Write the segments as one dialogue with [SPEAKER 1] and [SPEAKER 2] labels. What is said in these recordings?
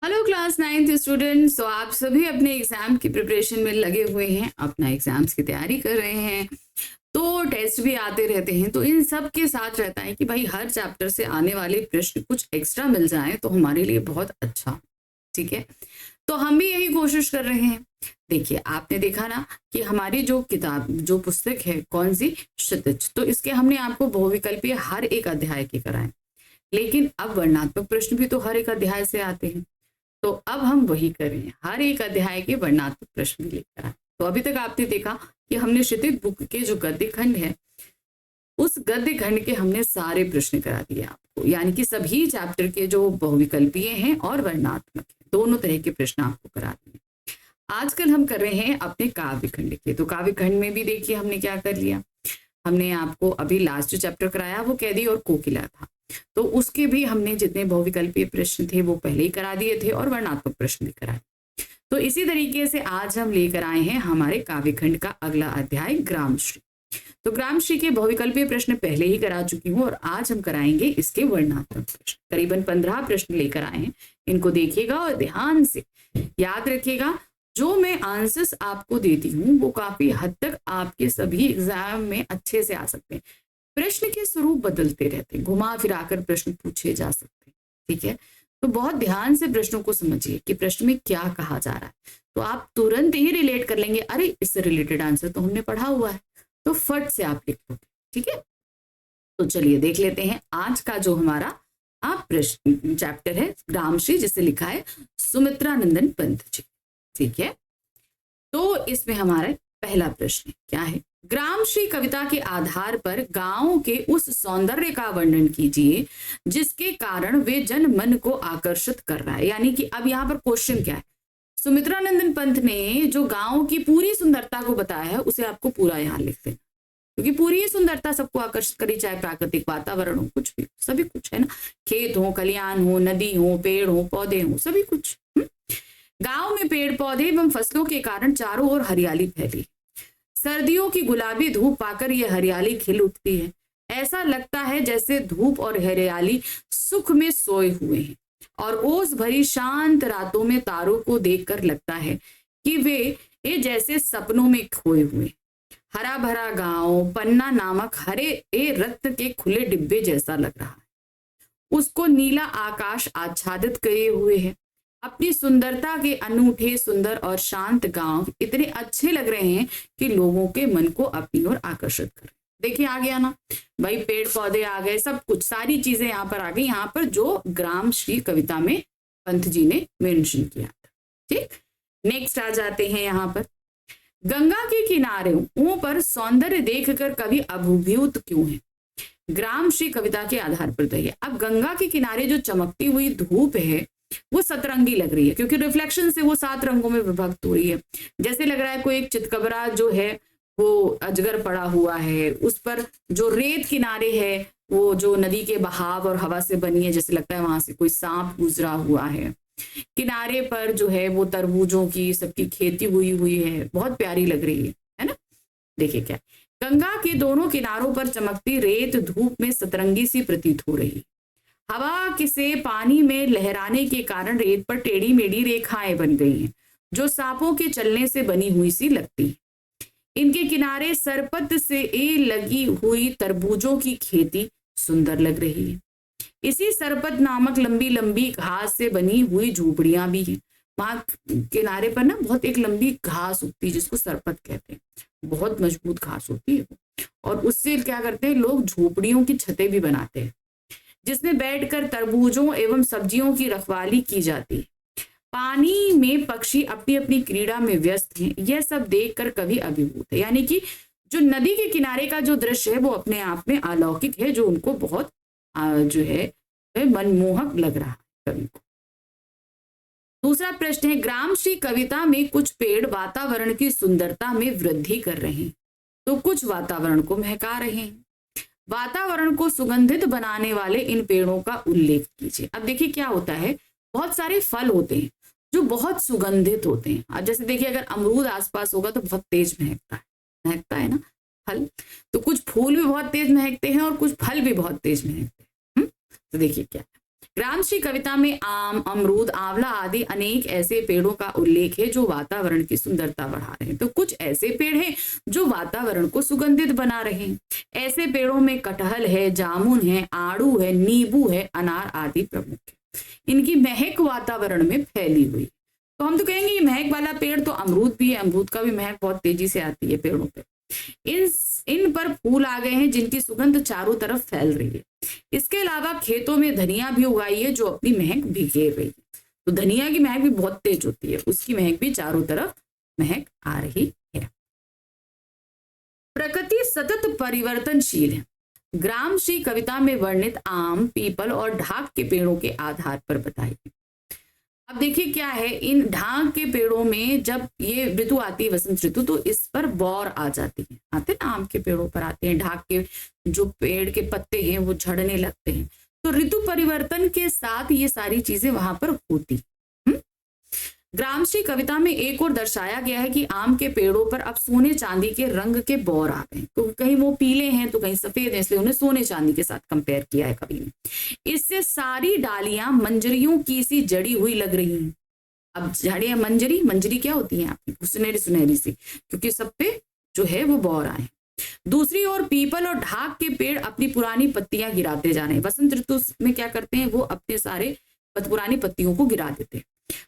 [SPEAKER 1] Hello class 9th students. तो आप सभी अपने एग्जाम की प्रिपरेशन में लगे हुए हैं, अपना एग्जाम्स की तैयारी कर रहे हैं, तो टेस्ट भी आते रहते हैं। तो इन सब के साथ रहता है कि भाई हर चैप्टर से आने वाले प्रश्न कुछ एक्स्ट्रा मिल जाए तो हमारे लिए बहुत अच्छा। ठीक है, तो हम भी यही कोशिश कर रहे हैं। देखिए, आपने देखा ना कि हमारी जो किताब जो पुस्तक है कौन सी, क्षितिज, तो इसके हमने आपको बहुविकल्पीय हर एक अध्याय के कराए, लेकिन अब वर्णनात्मक प्रश्न भी तो हर एक अध्याय से आते हैं। तो अब हम वही करें, हर एक अध्याय के वर्णनात्मक प्रश्न भी लेकर आए। तो अभी तक आपने देखा कि हमने क्षितिज बुक के जो गद्य खंड है उस गद्य खंड के हमने सारे प्रश्न करा दिए आपको, यानी कि सभी चैप्टर के जो बहुविकल्पीय हैं और वर्णनात्मक है दोनों तरह के प्रश्न आपको करा दिए। आजकल हम कर रहे हैं अपने काव्य खंड के। तो काव्य खंड में भी देखिए हमने क्या कर लिया, हमने आपको अभी लास्ट जो चैप्टर कराया वो कैदी और कोकिला था, तो उसके भी हमने जितने बहुविकल्पीय प्रश्न थे वो पहले ही करा दिए थे और वर्णनात्मक प्रश्न भी कराए। तो इसी तरीके से आज हम लेकर आए हैं हमारे काव्यखंड का अगला अध्याय ग्रामश्री। तो ग्रामश्री के बहुविकल्पीय प्रश्न पहले ही करा चुकी हूँ और आज हम कराएंगे इसके वर्णनात्मक प्रश्न। करीबन 15 प्रश्न लेकर आए हैं, इनको देखिएगा और ध्यान से याद रखिएगा। जो मैं आंसर्स आपको देती हूँ वो काफी हद तक आपके सभी एग्जाम में अच्छे से आ सकते हैं। प्रश्न के स्वरूप बदलते रहते हैं, घुमा फिराकर प्रश्न पूछे जा सकते हैं। ठीक है, तो बहुत ध्यान से प्रश्नों को समझिए कि प्रश्न में क्या कहा जा रहा है, तो आप तुरंत ही रिलेट कर लेंगे, अरे इससे रिलेटेड आंसर तो हमने पढ़ा हुआ है, तो फट से आप लिख लोगे। ठीक है, तो चलिए देख लेते हैं आज का जो हमारा आप प्रश्न चैप्टर है ग्रामश्री, जिसे लिखा है सुमित्रानंदन पंत जी। ठीक है, तो इसमें हमारा पहला प्रश्न क्या है, ग्रामश्री कविता के आधार पर गांव के उस सौंदर्य का वर्णन कीजिए जिसके कारण वे जन मन को आकर्षित कर रहा है। यानी कि अब यहाँ पर क्वेश्चन क्या है, सुमित्रानंदन पंत ने जो गांव की पूरी सुंदरता को बताया है उसे आपको पूरा यहाँ लिख देना, क्योंकि पूरी सुंदरता सबको आकर्षित करी, चाहे प्राकृतिक वातावरण हो, कुछ भी, सभी कुछ है ना, खेत हो, खलियान हो, नदी हो, पेड़ हो, पौधे हो, सभी कुछ। गांव में पेड़ पौधे एवं फसलों के कारण चारों ओर हरियाली फैली। सर्दियों की गुलाबी धूप पाकर यह हरियाली खिल उठती है। ऐसा लगता है जैसे धूप और हरियाली सुख में सोए हुए हैं, और ओस भरी शांत रातों में तारों को देखकर लगता है कि वे ये जैसे सपनों में खोए हुए। हरा भरा गांव पन्ना नामक हरे रत्न के खुले डिब्बे जैसा लग रहा है। उसको नीला आकाश आच्छादित किए हुए है। अपनी सुंदरता के अनूठे सुंदर और शांत गांव इतने अच्छे लग रहे हैं कि लोगों के मन को अपनी ओर आकर्षित कर। देखिए आ गया ना भाई, पेड़ पौधे आ गए, सब कुछ, सारी चीजें यहाँ पर आ गई, यहाँ पर जो ग्रामश्री कविता में पंत जी ने मेंशन किया था। ठीक, नेक्स्ट आ जाते हैं यहाँ पर, गंगा के किनारों पर सौंदर्य देखकर कवि अभिभूत क्यों है। ग्रामश्री कविता के आधार पर बताइए। अब गंगा के किनारे जो चमकती हुई धूप है वो सतरंगी लग रही है, क्योंकि रिफ्लेक्शन से वो 7 रंगों में विभक्त हो रही है। जैसे लग रहा है कोई एक चितकबरा जो है वो अजगर पड़ा हुआ है, उस पर जो रेत किनारे है वो जो नदी के बहाव और हवा से बनी है, जैसे लगता है वहां से कोई सांप गुजरा हुआ है। किनारे पर जो है वो तरबूजों की सबकी खेती हुई है, बहुत प्यारी लग रही है ना। देखिए क्या, गंगा के दोनों किनारों पर चमकती रेत धूप में सतरंगी सी प्रतीत हो रही है। हवा किसे पानी में लहराने के कारण रेत पर टेढ़ी मेढ़ी रेखाएं बन गई हैं, जो सांपों के चलने से बनी हुई सी लगती है। इनके किनारे सरपत से लगी हुई तरबूजों की खेती सुंदर लग रही है। इसी सरपत नामक लंबी लंबी घास से बनी हुई झोपड़ियां भी हैं। वहां किनारे पर ना बहुत एक लंबी घास उगती है जिसको सरपत कहते हैं, बहुत मजबूत घास होती है, और उससे क्या करते हैं लोग झोपड़ियों की छतें भी बनाते हैं, जिसमें बैठकर तरबूजों एवं सब्जियों की रखवाली की जाती है। पानी में पक्षी अपनी अपनी क्रीड़ा में व्यस्त हैं। यह सब देखकर कवि अभिभूत है। यानी कि जो नदी के किनारे का जो दृश्य है वो अपने आप में अलौकिक है, जो उनको बहुत जो है मनमोहक लग रहा है कवि को। दूसरा प्रश्न है, ग्रामश्री कविता में कुछ पेड़ वातावरण की सुंदरता में वृद्धि कर रहे हैं तो कुछ वातावरण को महका रहे हैं। वातावरण को सुगंधित बनाने वाले इन पेड़ों का उल्लेख कीजिए। अब देखिए क्या होता है, बहुत सारे फल होते हैं जो बहुत सुगंधित होते हैं। अब जैसे देखिए अगर अमरूद आसपास होगा तो बहुत तेज महकता है ना फल, तो कुछ फूल भी बहुत तेज महकते हैं और कुछ फल भी बहुत तेज महकते हैं। तो देखिए क्या, ग्रामश्री कविता में आम, अमरूद, आंवला आदि अनेक ऐसे पेड़ों का उल्लेख है जो वातावरण की सुंदरता बढ़ा रहे हैं। तो कुछ ऐसे पेड़ हैं जो वातावरण को सुगंधित बना रहे हैं। ऐसे पेड़ों में कटहल है, जामुन है, आड़ू है, नींबू है, अनार आदि प्रमुख है। इनकी महक वातावरण में फैली हुई। तो हम तो कहेंगे ये महक वाला पेड़ तो अमरूद भी है, अमरूद का भी महक बहुत तेजी से आती है पेड़ों पे। इन पर फूल आ गए हैं जिनकी सुगंध चारों तरफ फैल रही है। इसके अलावा खेतों में धनिया भी उगाई है जो अपनी महक बिखेर रही है। तो धनिया की महक भी बहुत तेज होती है, उसकी महक भी चारों तरफ महक आ रही है। प्रकृति सतत परिवर्तनशील है। ग्रामश्री कविता में वर्णित आम, पीपल और ढाक के पेड़ों के आधार पर बताई। अब देखिए क्या है, इन ढाक के पेड़ों में जब ये ऋतु आती है वसंत ऋतु, तो इस पर बौर आ जाती है, आते ना आम के पेड़ों पर आते हैं, ढाक के जो पेड़ के पत्ते हैं वो झड़ने लगते हैं। तो ऋतु परिवर्तन के साथ ये सारी चीजें वहां पर होती। ग्रामश्री कविता में एक और दर्शाया गया है कि आम के पेड़ों पर अब सोने चांदी के रंग के बौर आ गए, तो कहीं वो पीले हैं तो कहीं सफेद हैं, इसलिए उन्हें सोने चांदी के साथ कंपेयर किया है कवि ने। इससे सारी डालियां मंजरियों की सी जड़ी हुई लग रही हैं। अब झाड़ियां मंजरी क्या होती है आपकी, सुनहरी सुनहरी सी, क्योंकि सब पे जो है वो बौर आए। दूसरी ओर पीपल और ढाक के पेड़ अपनी पुरानी पत्तियां गिराते जा रहे हैं। वसंत ऋतु में क्या करते हैं, वो अपने सारे पुरानी पत्तियों को गिरा देते हैं।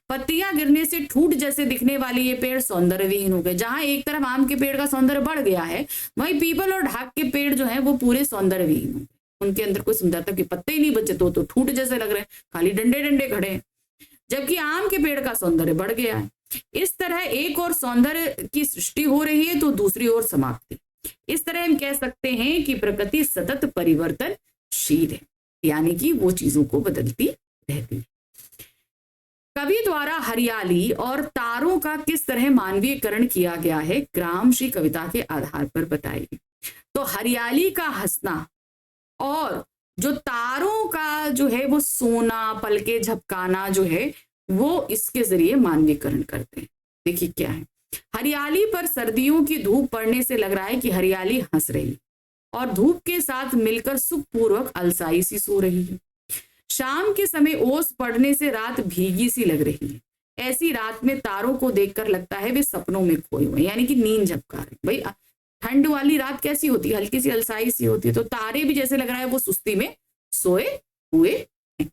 [SPEAKER 1] पत्तियां गिरने से ठूठ जैसे दिखने वाले ये पेड़ सौंदर्यविहीन हो गए। जहां एक तरफ आम के पेड़ का सौंदर्य बढ़ गया है, वहीं पीपल और ढाक के पेड़ जो है वो पूरे सौंदर्यविहीन हो गए। उनके अंदर कोई सुंदरता के पत्ते ही नहीं बचे, तो ठूठ जैसे लग रहे हैं, खाली डंडे डंडे खड़े हैं। जबकि आम के पेड़ का सौंदर्य बढ़ गया है। इस तरह एक और सौंदर्य की सृष्टि हो रही है तो दूसरी ओर समाप्ति। इस तरह हम कह सकते हैं कि प्रकृति सतत परिवर्तनशील है, यानी कि वो चीजों को बदलती रहती है। कवि द्वारा हरियाली और तारों का किस तरह मानवीयकरण किया गया है, ग्रामश्री कविता के आधार पर बताइए। तो हरियाली का हंसना और जो तारों का जो है वो सोना, पलके झपकाना जो है वो इसके जरिए मानवीयकरण करते हैं। देखिए क्या है, हरियाली पर सर्दियों की धूप पड़ने से लग रहा है कि हरियाली हंस रही और धूप के साथ मिलकर सुखपूर्वक अलसाई सी सो रही है। शाम के समय ओस पड़ने से रात भीगी सी लग रही है। ऐसी रात में तारों को देखकर लगता है वे सपनों में खोए हुए, यानी कि नींद झपका रहे। भाई ठंड वाली रात कैसी होती है, हल्की सी अलसाई सी होती है, तो तारे भी जैसे लग रहा है वो सुस्ती में सोए हुए हैं।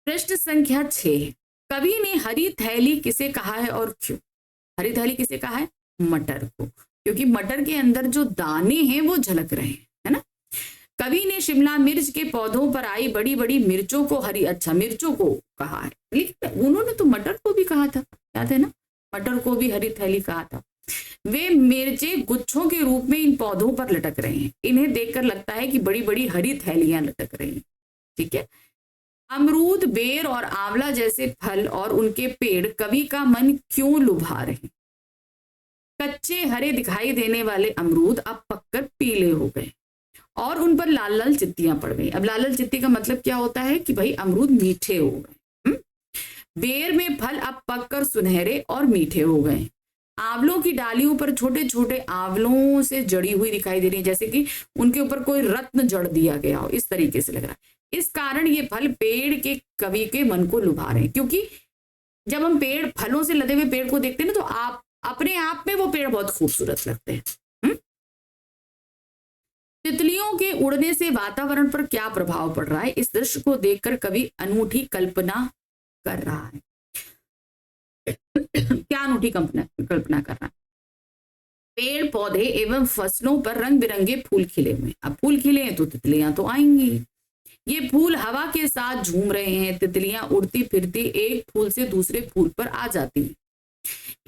[SPEAKER 1] प्रश्न संख्या 6, कवि ने हरी थैली किसे कहा है और क्यों? हरी थैली किसे कहा है? मटर को, क्योंकि मटर के अंदर जो दाने हैं वो झलक रहे हैं, है ना। कवि ने शिमला मिर्च के पौधों पर आई बड़ी बड़ी मिर्चों को मिर्चों को कहा है, लेकिन उन्होंने तो मटर को भी कहा था, याद है ना, मटर को भी हरी थैली कहा था। वे मिर्चें गुच्छों के रूप में इन पौधों पर लटक रहे हैं। इन्हें देखकर लगता है कि बड़ी बड़ी हरी थैलियां लटक रही हैं। ठीक है, अमरूद, बेर और आंवला जैसे फल और उनके पेड़ कवि का मन क्यों लुभा रहे हैं? कच्चे हरे दिखाई देने वाले अमरूद अब पककर पीले हो गए और उन पर लाल लाल चित्तियां पड़ गई। अब लाल लाल चित्ती का मतलब क्या होता है कि भाई अमरूद मीठे हो गए। बेर में फल अब पककर सुनहरे और मीठे हो गए। आंवलों की डालियों पर छोटे छोटे आंवलों से जड़ी हुई दिखाई दे रही है, जैसे कि उनके ऊपर कोई रत्न जड़ दिया गया हो, इस तरीके से लग रहा है। इस कारण ये फल पेड़ के कवि के मन को लुभा रहे हैं, क्योंकि जब हम पेड़ फलों से लदे हुए पेड़ को देखते हैं ना, तो आप अपने आप में वो पेड़ बहुत खूबसूरत लगते हैं। तितलियों के उड़ने से वातावरण पर क्या प्रभाव पड़ रहा है, इस दृश्य को देखकर कवि अनूठी कल्पना कर रहा है। क्या अनूठी कल्पना कर रहा है? पेड़ पौधे एवं फसलों पर रंग बिरंगे फूल खिले हुए। अब फूल खिले हैं तो तितलियां तो आएंगी। ये फूल हवा के साथ झूम रहे हैं। तितलियां उड़ती फिरती एक फूल से दूसरे फूल पर आ जाती हैं।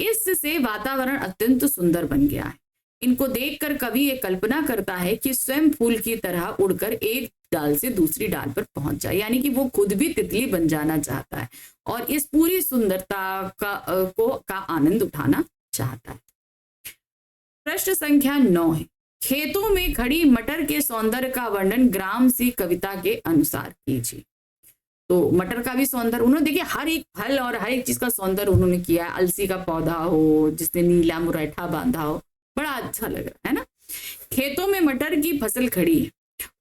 [SPEAKER 1] इससे वातावरण अत्यंत सुंदर बन गया है। इनको देखकर कवि ये कल्पना करता है कि स्वयं फूल की तरह उड़कर एक डाल से दूसरी डाल पर पहुंच जाए, यानी कि वो खुद भी तितली बन जाना चाहता है और इस पूरी सुंदरता का आनंद उठाना चाहता है। प्रश्न संख्या 9 है, खेतों में खड़ी मटर के सौंदर्य का वर्णन ग्रामश्री कविता के अनुसार कीजिए। तो मटर का भी सौंदर्य उन्होंने, देखिए हर एक फल और हर एक चीज का सौंदर्य उन्होंने किया है। अलसी का पौधा हो जिसने नीला मुरैठा बांधा हो, बड़ा अच्छा लग रहा है ना। खेतों में मटर की फसल खड़ी है,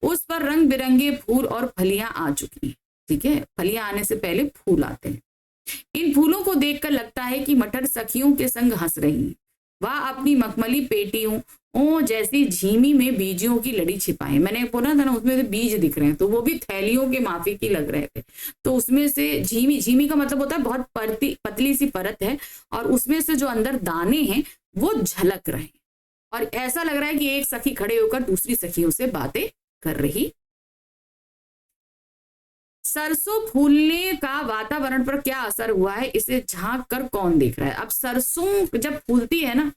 [SPEAKER 1] उस पर रंग बिरंगे फूल और फलियां आ चुकी हैं। ठीक है, फलियां आने से पहले फूल आते हैं। इन फूलों को देखकर लगता है कि मटर सखियों के संग हंस रही हैं। वह अपनी मखमली पेटियों जैसी झीमी में बीजों की लड़ी छिपाए। मैंने बोला था ना, उसमें से बीज दिख रहे हैं, तो वो भी थैलियों के माफी की लग रहे थे। तो उसमें से झीमी का मतलब होता है बहुत पतली सी परत है, और उसमें से जो अंदर दाने हैं वो झलक रहे हैं, और ऐसा लग रहा है कि एक सखी खड़े होकर दूसरी सखियों से बातें कर रही। सरसों फूलने का वातावरण पर क्या असर हुआ है, इसे झांक कर कौन देख रहा है। अब सरसों जब फूलती है ना,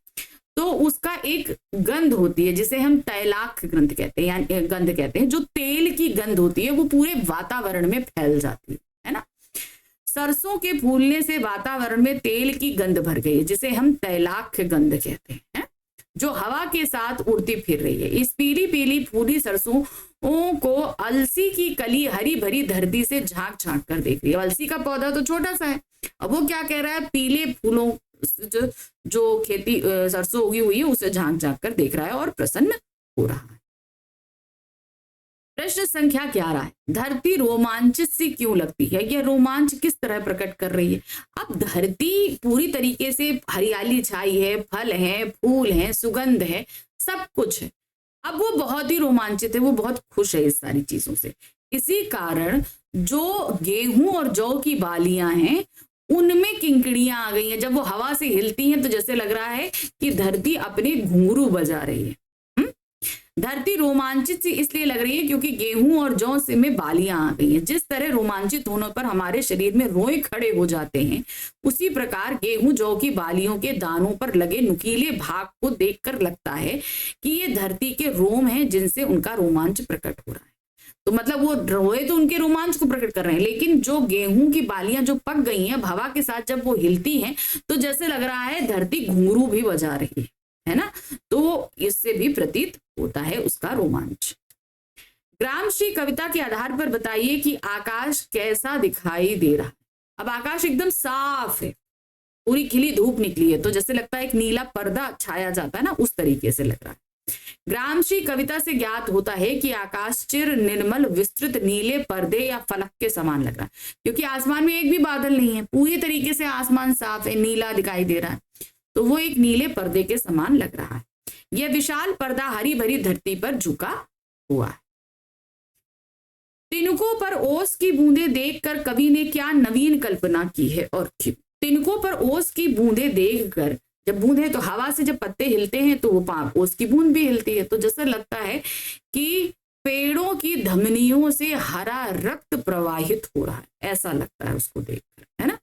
[SPEAKER 1] तो उसका एक गंध होती है जिसे हम तैलाक्य गंध कहते हैं, यानी गंध कहते हैं। जो तेल की गंध होती है वो पूरे वातावरण में फैल जाती है ना। सरसों के फूलने से वातावरण में तेल की गंध भर गई है, जिसे हम तैलाक्य गंध कहते हैं, जो हवा के साथ उड़ती फिर रही है। इस पीली पीली फूली सरसों को अलसी की कली हरी भरी धरती से झांक झांक कर देख रही है। अलसी का पौधा तो छोटा सा है, अब वो क्या कह रहा है, पीले फूलों जो खेती सरसों उगी हुई है उसे झांक झांक कर देख रहा है और प्रसन्न हो रहा है। प्रश्न संख्या 11 है, धरती रोमांचित सी क्यों लगती है। यह रोमांच किस तरह प्रकट कर रही है। अब धरती पूरी तरीके से हरियाली छाई है, फल है, फूल है, सुगंध है, सब कुछ है। अब वो बहुत ही रोमांचित है, वो बहुत खुश है इस सारी चीजों से। इसी कारण जो गेहूं और जौ की बालियां हैं उनमें किंकड़ियां आ गई हैं। जब वो हवा से हिलती हैं तो जैसे लग रहा है कि धरती अपने घुंघरू बजा रही है। धरती रोमांचित सी इसलिए लग रही है क्योंकि गेहूं और जौ से में बालियां आ गई हैं। जिस तरह रोमांचित होने पर हमारे शरीर में रोए खड़े हो जाते हैं, उसी प्रकार गेहूं जौ की बालियों के दानों पर लगे नुकीले भाग को देखकर लगता है कि ये धरती के रोम हैं जिनसे उनका रोमांच प्रकट हो रहा है। तो मतलब वो रोए तो उनके रोमांच को प्रकट कर रहे हैं, लेकिन जो गेहूं की बालियां जो पक गई हैं, हवा के साथ जब वो हिलती हैं तो जैसे लग रहा है धरती घुंघरू भी बजा रही है ना। तो इससे भी प्रतीत होता है उसका रोमांच। ग्रामश्री कविता के आधार पर बताइए कि आकाश कैसा दिखाई दे रहा है। अब आकाश एकदम साफ है, पूरी खिली धूप निकली है, तो जैसे लगता है एक नीला पर्दा छाया जाता है ना, उस तरीके से लग रहा है। ग्रामश्री कविता से ज्ञात होता है कि आकाश चिर निर्मल विस्तृत नीले पर्दे या फलक के समान लग रहा है, क्योंकि आसमान में एक भी बादल नहीं है, पूरी तरीके से आसमान साफ है, नीला दिखाई दे रहा है, तो वो एक नीले पर्दे के समान लग रहा है। यह विशाल पर्दा हरी भरी धरती पर झुका हुआ है। तिनकों पर ओस की बूंदें देखकर कवि ने क्या नवीन कल्पना की है और क्यों। तिनकों पर ओस की बूंदें देखकर, जब बूंदे तो हवा से जब पत्ते हिलते हैं तो वो ओस की बूंद भी हिलती है, तो जैसा लगता है कि पेड़ों की धमनियों से हरा रक्त प्रवाहित हो रहा है, ऐसा लगता है उसको देखकर, है ना।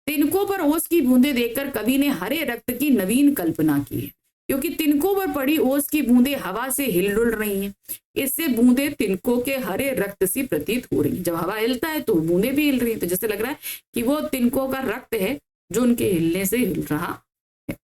[SPEAKER 1] तिनकों पर ओस की बूंदें देखकर कवि ने हरे रक्त की नवीन कल्पना की है, क्योंकि तिनकों पर पड़ी ओस की बूंदें हवा से हिल डुल रही हैं। इससे बूंदें तिनकों के हरे रक्त सी प्रतीत हो रही हैं। जब हवा हिलता है तो बूंदें भी हिल रही हैं, तो जैसे लग रहा है कि वो तिनकों का रक्त है जो उनके हिलने से हिल रहा है।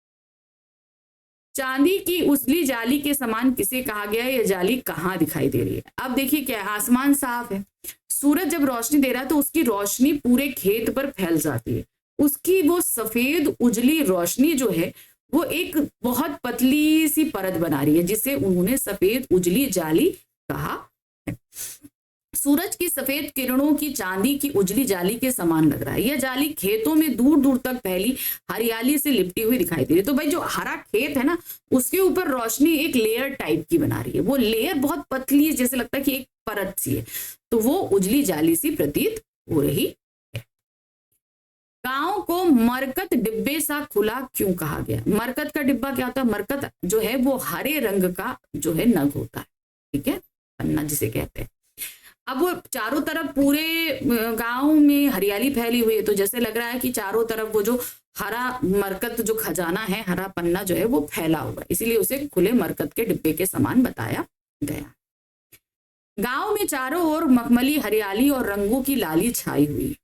[SPEAKER 1] चांदी की उजली जाली के समान किसे कहा गया है, यह जाली कहाँ दिखाई दे रही है। अब देखिए क्या है, आसमान साफ है, सूरज जब रोशनी दे रहा है तो उसकी रोशनी पूरे खेत पर फैल जाती है। उसकी वो सफेद उजली रोशनी जो है वो एक बहुत पतली सी परत बना रही है, जिसे उन्होंने सफेद उजली जाली कहा है। सूरज की सफेद किरणों की चांदी की उजली जाली के समान लग रहा है। यह जाली खेतों में दूर दूर तक फैली हरियाली से लिपटी हुई दिखाई दे रही है। तो भाई जो हरा खेत है ना, उसके ऊपर रोशनी एक लेयर टाइप की बना रही है। वो लेयर बहुत पतली है, जैसे लगता है कि एक परत सी है, तो वो उजली जाली सी प्रतीत हो रही। गांव को मरकत डिब्बे सा खुला क्यों कहा गया। मरकत का डिब्बा क्या होता है, मरकत जो है वो हरे रंग का जो है नग होता है, ठीक है, पन्ना जिसे कहते हैं। अब वो चारों तरफ पूरे गांव में हरियाली फैली हुई है, तो जैसे लग रहा है कि चारों तरफ वो जो हरा मरकत जो खजाना है, हरा पन्ना जो है वो फैला हुआ है, इसीलिए उसे खुले मरकत के डिब्बे के समान बताया गया। गांव में चारों ओर मखमली हरियाली और रंगों की लाली छाई हुई,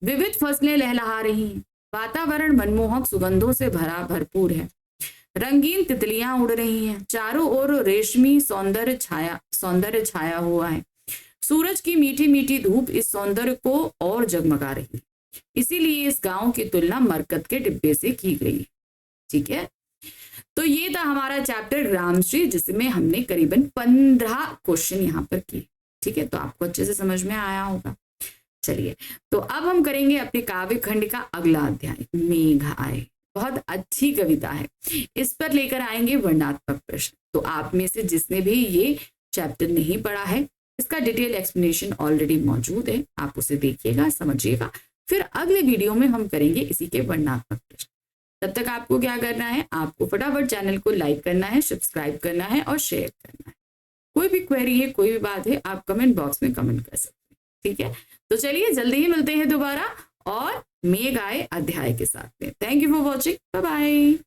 [SPEAKER 1] विविध फसलें लहलहा रही हैं, वातावरण मनमोहक सुगंधों से भरा भरपूर है, रंगीन तितलियां उड़ रही हैं, चारों ओर रेशमी सौंदर्य छाया हुआ है। सूरज की मीठी मीठी धूप इस सौंदर्य को और जगमगा रही है, इसीलिए इस गांव की तुलना मरकत के डिब्बे से की गई, ठीक है। तो ये था हमारा चैप्टर ग्रामश्री, जिसमें हमने करीबन 15 क्वेश्चन यहाँ पर किए। ठीक है, तो आपको अच्छे से समझ में आया होगा। चलिए, तो अब हम करेंगे अपने काव्य खंड का अगला अध्याय, मेघ आए। बहुत अच्छी कविता है, इस पर लेकर आएंगे वर्णनात्मक प्रश्न। तो आप में से जिसने भी ये चैप्टर नहीं पढ़ा है, इसका डिटेल एक्सप्लेनेशन ऑलरेडी मौजूद है, आप उसे देखिएगा, समझिएगा। फिर अगले वीडियो में हम करेंगे इसी के वर्णनात्मक प्रश्न। तब तक आपको क्या करना है, आपको फटाफट चैनल को लाइक करना है, सब्सक्राइब करना है और शेयर करना है। कोई भी क्वेरी है, कोई भी बात है, आप कमेंट बॉक्स में कमेंट कर सकते हैं। ठीक है, तो चलिए जल्दी ही मिलते हैं दोबारा और मेघ आए अध्याय के साथ में। Thank you for watching, bye bye.